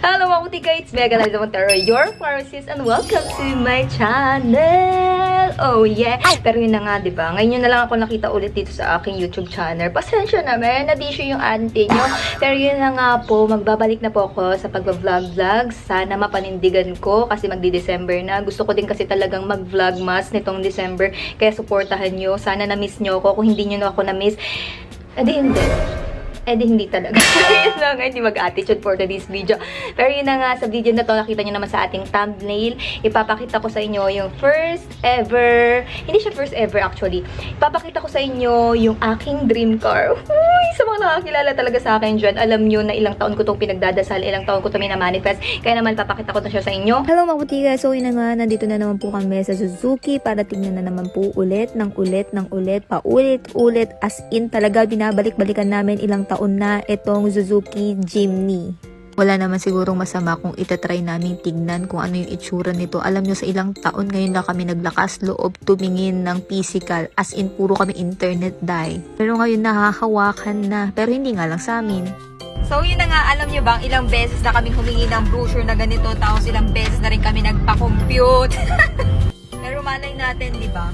Hello mga kutika, it's Mega Liza Montero, your pharmacist, and welcome to my channel! Oh yeah! Pero yun na nga, diba? Ngayon na lang ako nakita ulit dito sa aking YouTube channel. Pasensya na, may na-issue yung auntie nyo. Pero yun na nga po, magbabalik na po ako sa pag-vlog-vlog. Sana mapanindigan ko kasi magdi-December na. Gusto ko din kasi talagang mag-vlogmas nitong December. Kaya supportahan nyo. Sana na-miss nyo ako. Kung hindi nyo na ako na-miss, edi hindi talaga. Yun lang, hindi mag-attitude for today's video. Pero yun na nga, sa video na to, nakita nyo naman sa ating thumbnail, ipapakita ko sa inyo yung first ever, hindi siya first ever actually, ipapakita ko sa inyo yung aking dream car. Uy, sa mga nakakilala talaga sa akin dyan, alam nyo na ilang taon ko itong pinagdadasal, ilang taon ko ito minamanifest, kaya naman papakita ko na siya sa inyo. Hello mga kutika, so yun na nga, nandito na naman po kami sa Suzuki para tignan na naman po ulit, paulit-ulit, as in talaga binabalik-balikan namin ilang taon na itong Suzuki Jimny. Wala naman sigurong masama kung itatry namin tignan kung ano yung itsura nito. Alam nyo, sa ilang taon ngayon na kami naglakas loob tumingin ng physical, as in puro kami internet dahil. Pero ngayon nahahawakan na, pero hindi nga lang sa amin. So yun na nga, alam nyo bang ilang beses na kami humingi ng brochure na ganito, tapos ilang beses na rin kami nagpa-compute. Pero malay natin, di ba?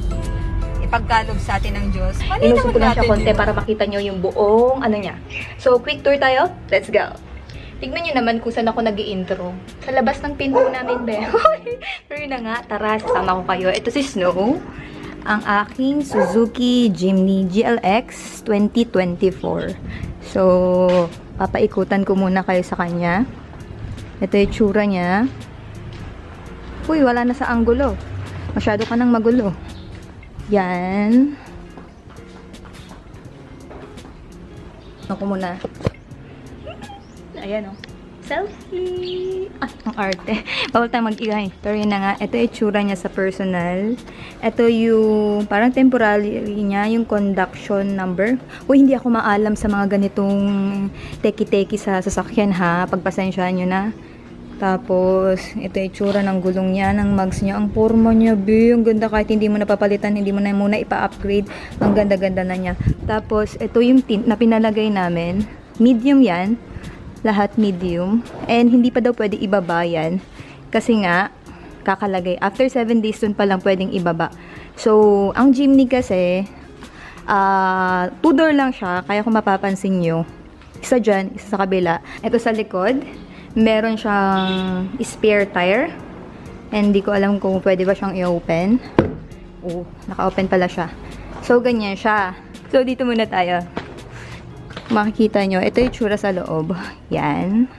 Ipagkalog sa atin ng Diyos. Inusun ko lang siya konti para makita nyo yung buong ano niya. So, quick tour tayo. Let's go. Tignan nyo naman kung saan ako nag-i-intro. Sa labas ng pinto namin, be. Pero yun na nga, tara, sasama ko kayo. Ito si Snow, ang aking Suzuki Jimny GLX 2024. So, papaikutan ko muna kayo sa kanya. Ito yung tsura niya. Uy, wala na sa anggulo. Masyado ka nang magulo. Yan. Ako muna. Ayan o. Selfie! Ah, ang arte. Bawal tayo mag-igay. Pero yun na nga. Ito yung tsura niya sa personal. Ito yung parang temporary niya. Yung conduction number. Uy, hindi ako maalam sa mga ganitong teki-teki sa sasakyan ha. Pagpasensyahan nyo na. Tapos, ito yung tsura ng gulong niya, ng mags niya. Ang forma niya, be. Ang ganda kahit hindi mo napapalitan, hindi mo na muna ipa-upgrade. Ang ganda-ganda na niya. Tapos, ito yung tint na pinalagay namin. Medium yan. Lahat medium. And hindi pa daw pwede ibaba yan. Kasi nga, kakalagay. After 7 days, dun pa lang pwedeng ibaba. So, ang Jimny kasi, 2-door lang siya. Kaya kung mapapansin nyo, isa dyan, isa sa kabila. Ito sa likod. Meron siyang spare tire. And hindi ko alam kung pwede ba siyang i-open. Oh, naka-open pala siya. So, ganyan siya. So, dito muna tayo. Makikita nyo, ito yung tsura sa loob. Yan.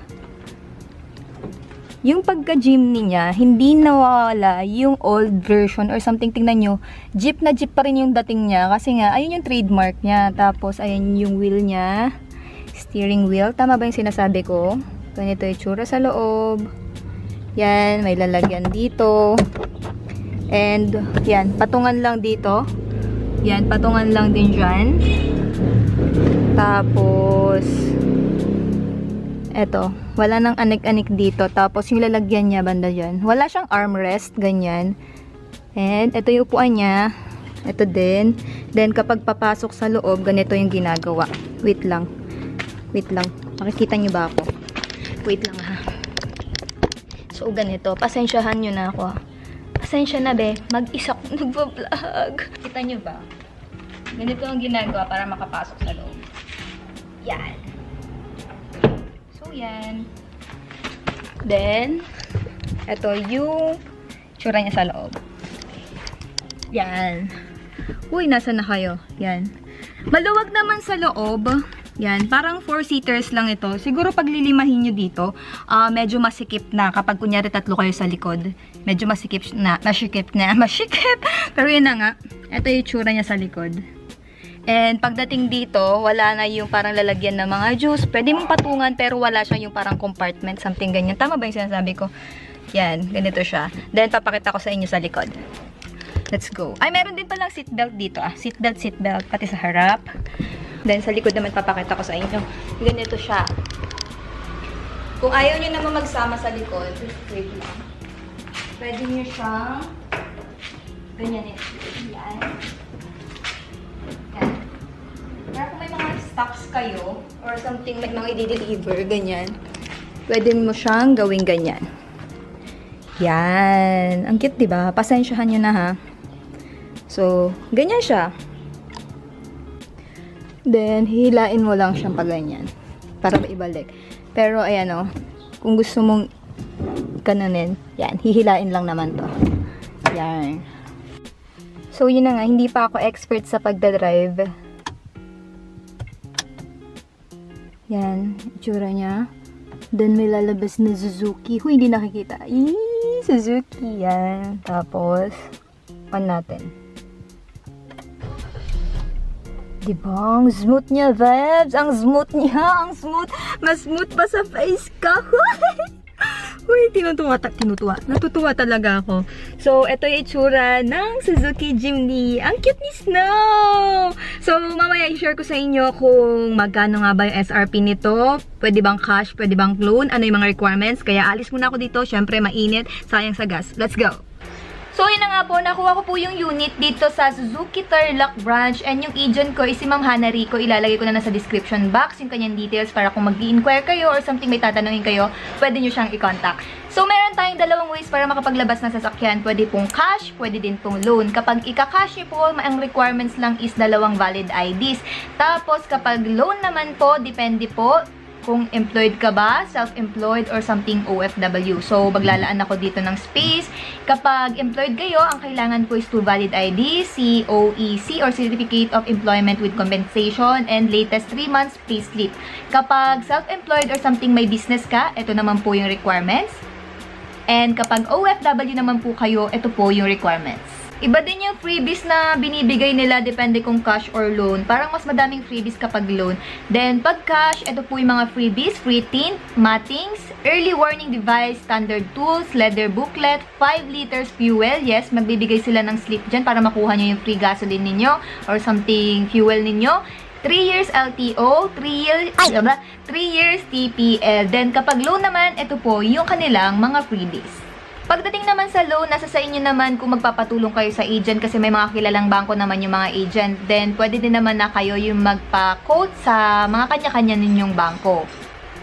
Yung pagka-Jimny niya, hindi nawawala yung old version or something. Tingnan nyo, jeep na jeep pa rin yung dating niya. Kasi nga, ayun yung trademark niya. Tapos, ayun yung wheel niya. Steering wheel. Tama ba yung sinasabi ko? Ganito yung tsura sa loob. Yan, may lalagyan dito. And, yan, patungan lang dito. Yan, patungan lang din dyan. Tapos, eto, wala nang anik-anik dito. Tapos, yung lalagyan niya banda dyan. Wala siyang armrest, ganyan. And, ito yung upuan niya. Ito din. Then, kapag papasok sa loob, ganito yung ginagawa. Wait lang. Wait lang. Makikita niyo ba ako? Wait lang ha. So, ganito. Pasensyahan nyo na ako. Pasensya na be. Mag-isa ko nagpa-vlog. Kita nyo ba? Ganito ang ginagawa para makapasok sa loob. Yan. So, yan. Then, ito yung tsura niya sa loob. Yan. Uy, nasa na kayo? Yan. Maluwag naman sa loob. Yan, parang 4-seaters lang ito. Siguro pag lilimahin nyo dito, medyo masikip na kapag kunyari tatlo kayo sa likod. Medyo masikip na, masikip. Pero yun na nga, ito yung tsura niya sa likod. And pagdating dito, wala na yung parang lalagyan ng mga juice. Pwede mong patungan pero wala siya yung parang compartment, something ganyan. Tama ba yung sinasabi ko? Yan, ganito siya. Then papakita ko sa inyo sa likod. Let's go. Ay, meron din palang seatbelt dito Seatbelt, pati sa harap. Then, sa likod naman papakita ko sa inyo. Ganito siya. Kung ayaw nyo naman magsama sa likod, wait lang. Pwede nyo siyang ganyan ito. Yan. Yan. Kaya kung may mga stocks kayo, or something, may mga i-deliver, ganyan. pwede mo siyang gawing ganyan. Yan. Ang cute, diba? Pasensyahan nyo na, ha? So, ganyan siya. Then, hihilain mo lang siyang pag ganyan. Para maibalik. Pero, ayan o. Kung gusto mong kanunin, yan. Hihilain lang naman to. Yan. So, yun na nga. Hindi pa ako expert sa pagdadrive. Yan. Itsura niya. Then, may lalabas na Suzuki. Hindi nakikita. Suzuki. Yan. Tapos, on natin. Diba? Ang smooth niya, vibes. Ang smooth niya. Ang smooth. Mas smooth pa sa face ka. Uy, tinutuwa. Natutuwa talaga ako. So, ito yung itsura ng Suzuki Jimny. Ang cute ni Snow! So, mamaya i-share ko sa inyo kung magkano nga ba yung SRP nito. Pwede bang cash? Pwede bang loan? Ano yung mga requirements? Kaya alis muna ako dito. Syempre, mainit. Sayang sa gas. Let's go! So, yun na nga po, nakuha ko po yung unit dito sa Suzuki Tarlac branch and yung agent ko is si Ma'am Hana Rico. Ilalagay ko na nasa description box yung kanyang details para kung mag-i-inquire kayo or something may tatanungin kayo, pwede nyo siyang i-contact. So, meron tayong dalawang ways para makapaglabas ng sasakyan. Pwede pong cash, pwede din pong loan. Kapag ika-cash nyo po, ang requirements lang is 2 valid IDs. Tapos, kapag loan naman po, depende po kung employed ka ba, self-employed, or something OFW. So, maglalaan ako dito ng space. Kapag employed kayo, ang kailangan po is 2 valid IDs, COEC, or Certificate of Employment with Compensation, and latest 3 months payslip. Kapag self-employed or something may business ka, ito naman po yung requirements. And kapag OFW naman po kayo, ito po yung requirements. Iba din yung freebies na binibigay nila depende kung cash or loan. Parang mas madaming freebies kapag loan. Then, pag cash, ito po yung mga freebies. Free tint, mattings, early warning device, standard tools, leather booklet, 5 liters fuel. Yes, magbibigay sila ng slip dyan para makuha nyo yung free gasoline ninyo or something fuel ninyo. 3 years LTO, 3 years TPL. Then, kapag loan naman, ito po yung kanilang mga freebies. Pagdating naman sa loan, nasa sa inyo naman kung magpapatulong kayo sa agent kasi may mga kilalang bangko naman yung mga agent. Then, pwede din naman na kayo yung magpa-quote sa mga kanya-kanya ninyong bangko.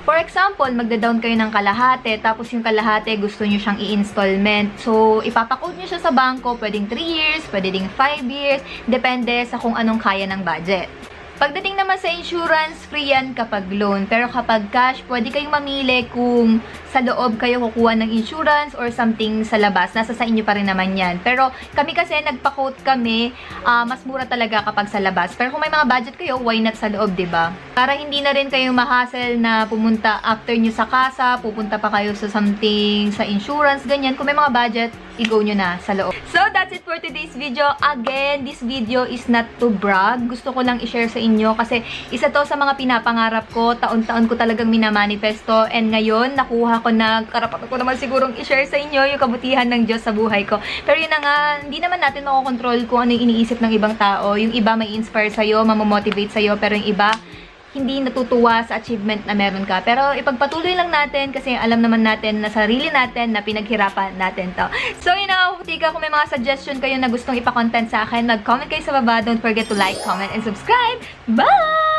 For example, magda-down kayo ng kalahati, tapos yung kalahati gusto nyo siyang i-installment. So, ipapakode nyo siya sa bangko, pwedeng 3 years, pwede ding 5 years, depende sa kung anong kaya ng budget. Pagdating naman sa insurance, free yan kapag loan. Pero kapag cash, pwede kayong mamili kung sa loob kayo kukuha ng insurance or something sa labas. Nasa sa inyo pa rin naman yan. Pero kami kasi nagpa-quote kami, mas mura talaga kapag sa labas. Pero kung may mga budget kayo, why not sa loob, diba? Para hindi na rin kayong ma-hassle na pumunta after nyo sa kasa, pupunta pa kayo sa something, sa insurance, ganyan. Kung may mga budget, i-go nyo na sa loob. So, that's it for today's video. Again, this video is not to brag. Gusto ko lang i-share sa inyo kasi isa to sa mga pinapangarap ko. Taon-taon ko talagang minamanifesto and ngayon, nakuha ko na karapat ko naman sigurong i-share sa inyo yung kabutihan ng Diyos sa buhay ko. Pero yun na nga, hindi naman natin makokontrol kung ano yung iniisip ng ibang tao. Yung iba may inspire sa'yo, mamomotivate sa'yo, pero yung iba hindi natutuwa sa achievement na meron ka. Pero ipagpatuloy lang natin kasi alam naman natin na sarili natin na pinaghirapan natin to. So, yun na, putika, kung may mga suggestion kayo na gustong ipakontent sa akin, mag-comment kayo sa baba. Don't forget to like, comment, and subscribe. Bye!